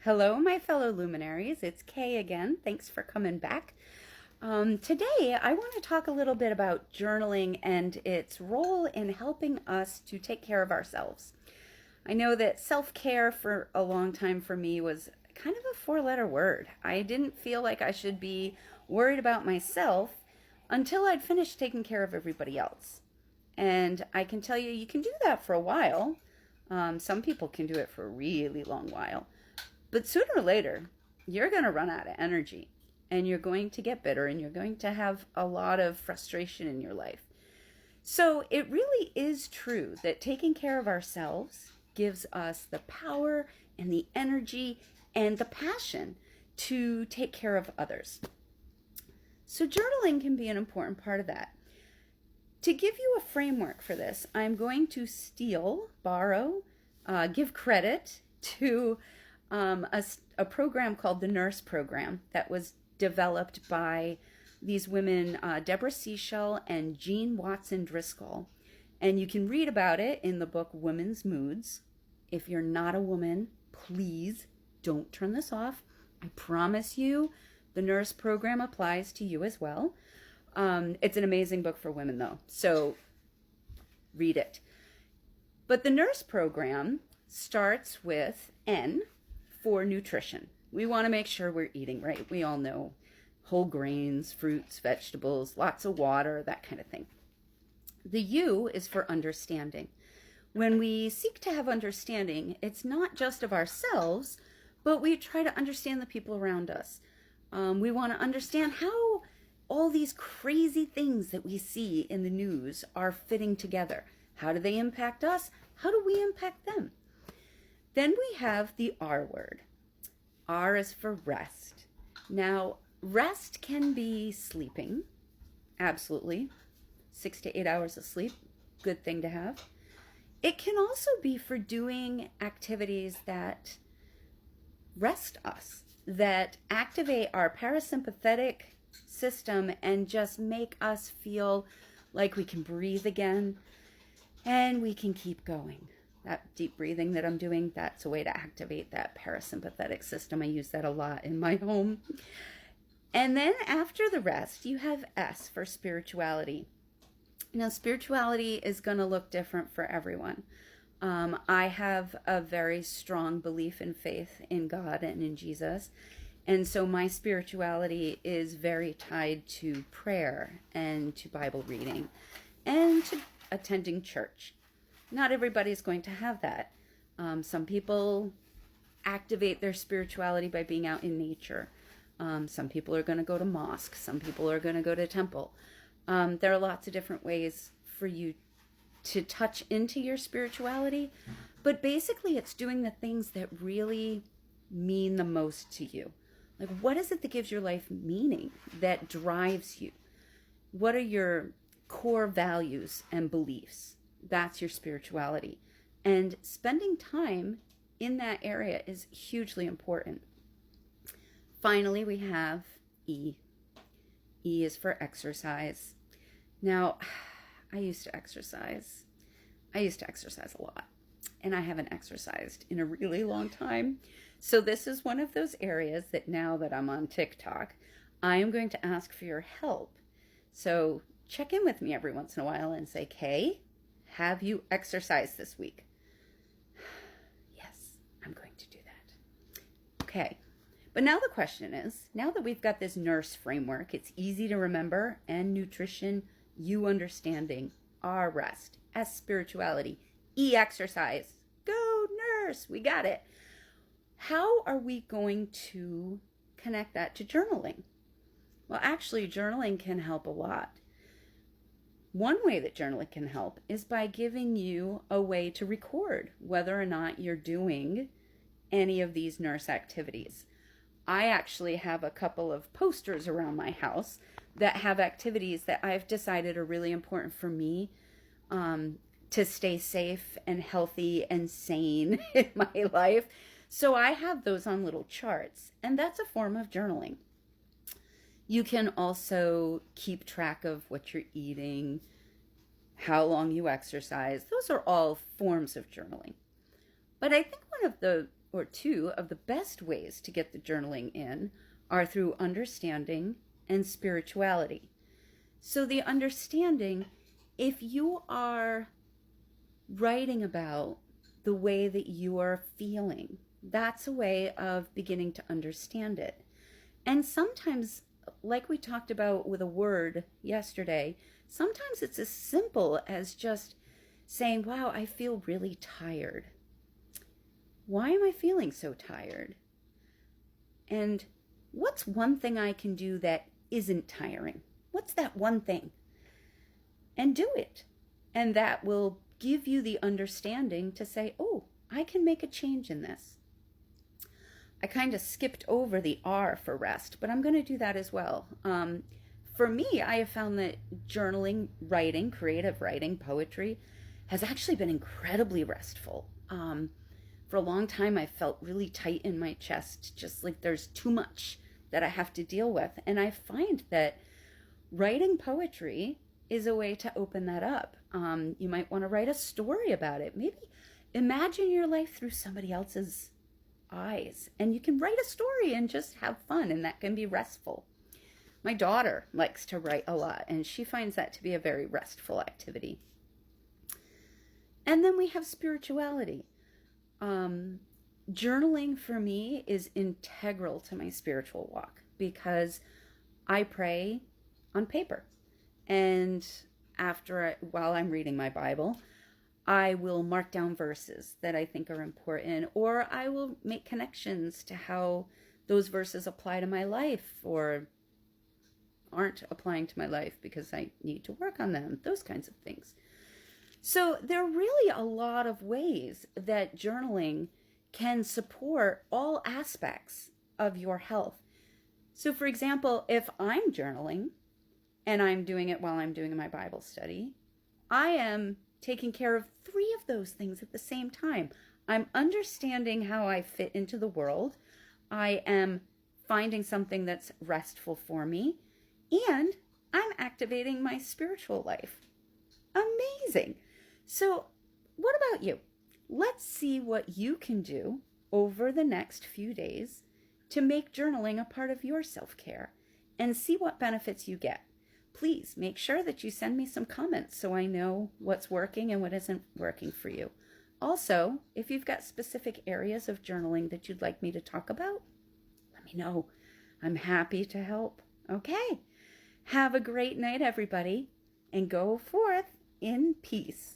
Hello, my fellow luminaries. It's Kay again. Thanks for coming back. Today, I want to talk a little bit about journaling and its role in helping us to take care of ourselves. I know that self-care for a long time for me was kind of a four-letter word. I didn't feel like I should be worried about myself until I'd finished taking care of everybody else. And I can tell you, you can do that for a while. Some people can do it for a really long while. But sooner or later, you're going to run out of energy and you're going to get bitter and you're going to have a lot of frustration in your life. So it really is true that taking care of ourselves gives us the power and the energy and the passion to take care of others. So journaling can be an important part of that. To give you a framework for this, I'm going to borrow, give credit to a program called the Nurse Program that was developed by these women, Deborah Sichel and Jeanne Driscoll. And you can read about it in the book Women's Moods. If you're not a woman, please don't turn this off. I promise you the Nurse Program applies to you as well. It's an amazing book for women though, so read it. But the Nurse Program starts with N for nutrition. We want to make sure we're eating right. We all know whole grains, fruits, vegetables, lots of water, that kind of thing. The U is for understanding. When we seek to have understanding, it's not just of ourselves, but we try to understand the people around us. We want to understand how all these crazy things that we see in the news are fitting together. How do they impact us? How do we impact them? Then we have the R word. R is for rest. Now, rest can be sleeping, absolutely. 6 to 8 hours of sleep, good thing to have. It can also be for doing activities that rest us, that activate our parasympathetic system and just make us feel like we can breathe again and we can keep going. That deep breathing that I'm doing, that's a way to activate that parasympathetic system. I use that a lot in my home. And then after the rest, you have S for spirituality. Now, spirituality is going to look different for everyone. I have a very strong belief and faith in God and in Jesus. And so my spirituality is very tied to prayer and to Bible reading and to attending church. Not everybody's going to have that. Some people activate their spirituality by being out in nature. Some people are going to go to mosque. Some people are going to go to temple. There are lots of different ways for you to touch into your spirituality. But basically, it's doing the things that really mean the most to you. Like, what is it that gives your life meaning, that drives you? What are your core values and beliefs? That's your spirituality. And spending time in that area is hugely important. Finally, we have E. E is for exercise. Now, I used to exercise a lot, and I haven't exercised in a really long time. So this is one of those areas that now that I'm on TikTok, I am going to ask for your help. So check in with me every once in a while and say, Kay, have you exercised this week? Yes, I'm going to do that. Okay. But now the question is, now that we've got this nurse framework, it's easy to remember, and nutrition, U understanding, R rest, S spirituality, E exercise. Go nurse, we got it. How are we going to connect that to journaling? Well, actually, journaling can help a lot. One way that journaling can help is by giving you a way to record whether or not you're doing any of these nurse activities. I actually have a couple of posters around my house that have activities that I've decided are really important for me to stay safe and healthy and sane in my life. So I have those on little charts, and that's a form of journaling. You can also keep track of what you're eating, how long you exercise. Those are all forms of journaling. But I think one of the or two of the best ways to get the journaling in are through understanding and spirituality. So the understanding, if you are writing about the way that you are feeling, that's a way of beginning to understand it. And sometimes, like we talked about with a word yesterday, sometimes it's as simple as just saying, wow, I feel really tired. Why am I feeling so tired? And what's one thing I can do that isn't tiring? What's that one thing? And do it. And that will give you the understanding to say, oh, I can make a change in this. I kind of skipped over the R for rest, but I'm going to do that as well. For me, I have found that journaling, writing, creative writing, poetry has actually been incredibly restful. For a long time, I felt really tight in my chest, just like there's too much that I have to deal with. And I find that writing poetry is a way to open that up. You might want to write a story about it. Maybe imagine your life through somebody else's eyes, and you can write a story and just have fun, and that can be restful. My daughter likes to write a lot, and she finds that to be a very restful activity. And then we have spirituality. Journaling for me is integral to my spiritual walk because I pray on paper. And while I'm reading my Bible, I will mark down verses that I think are important, or I will make connections to how those verses apply to my life or aren't applying to my life because I need to work on them, those kinds of things. So there are really a lot of ways that journaling can support all aspects of your health. So for example, if I'm journaling and I'm doing it while I'm doing my Bible study, I am taking care of 3 of those things at the same time. I'm understanding how I fit into the world. I am finding something that's restful for me, and I'm activating my spiritual life. Amazing. So what about you? Let's see what you can do over the next few days to make journaling a part of your self-care and see what benefits you get. Please make sure that you send me some comments so I know what's working and what isn't working for you. Also, if you've got specific areas of journaling that you'd like me to talk about, let me know. I'm happy to help. Okay. Have a great night, everybody, and go forth in peace.